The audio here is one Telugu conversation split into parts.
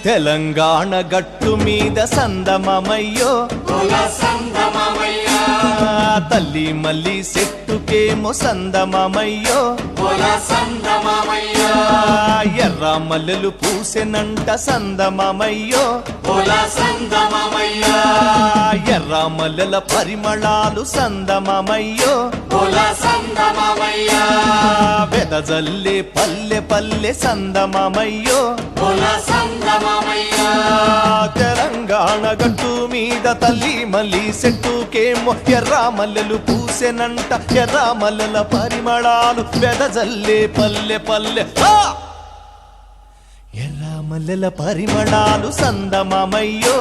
తెలంగాణ గట్టు మీద సందమమయ్యో తల్లి మల్లి చెట్టుకేమో సందమమయ్యో ఎర్ర మల్లెలు పూసెనంట సందమమయ్యో ఎర్ర మల్లెల పరిమళాలు సందమమయ్యో వెదజల్లే పల్లె పల్లె సందమమయ్యో తెలంగాణ గట్టు మీద తల్లి మల్లి చెట్టుకేమో ఎర్ర మల్లెలు పూసెనంట ఎర్ర మల్లెల పరిమళాలు వెదజల్లే పల్లె పల్లె ఎర్ర మల్లెల పరిమళాలు సందమమయ్యో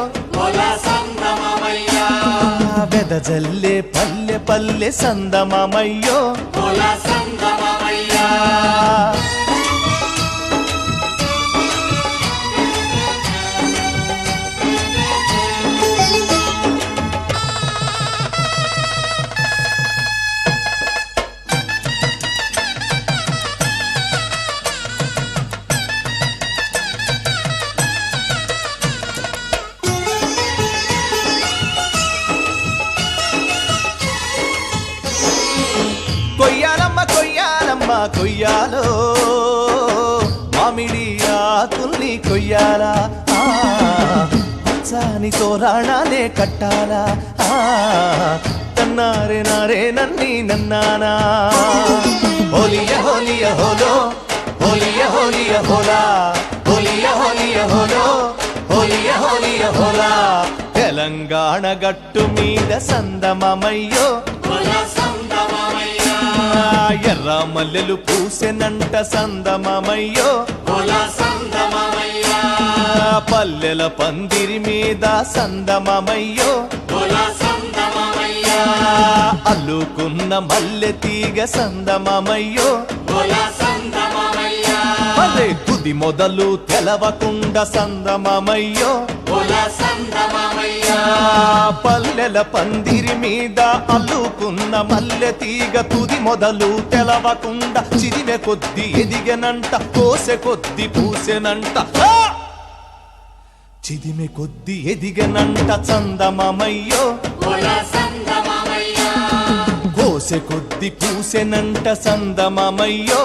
వెదజల్లే పల్లె పల్లె సందమమయ్యో కొయ్యాలమ్మ కొయ్యాలమ్మ కొయ్యాలో మామిడి ఆకుల్ని కొయ్యాలా పచ్చాని తోరాణాలే కట్టాలా తన్నారే నారే నన్ని నన్నానా హోలియ హోలియ హోలో హోలియ హోలియ హోలా హోలియ హోలియ హోలో హోలియ హోలియ హోలా తెలంగాణ గట్టు మీద సందమమయ్యో ఎర్ర మల్లెలు పూసెనంట సందమమయ్యో పల్లెల పందిరి మీద సందమమయ్యో అల్లుకున్న మల్లె తీగ సందమమయ్యో మల్లె తుది మొదలు తెలవకుండా సందమమయ్యో పల్లెల పందిరి మీద అల్లుకున్న మల్లె తీగ తుది మొదలు తెలవకుండా చిదిమె కొద్ది ఎదిగనంట కోసె కొద్ది పూసెనంట చిదిమె కొద్ది ఎదిగనంట చందమమయ్యో కోసె కొద్ది పూసెనంట సందమమయ్యో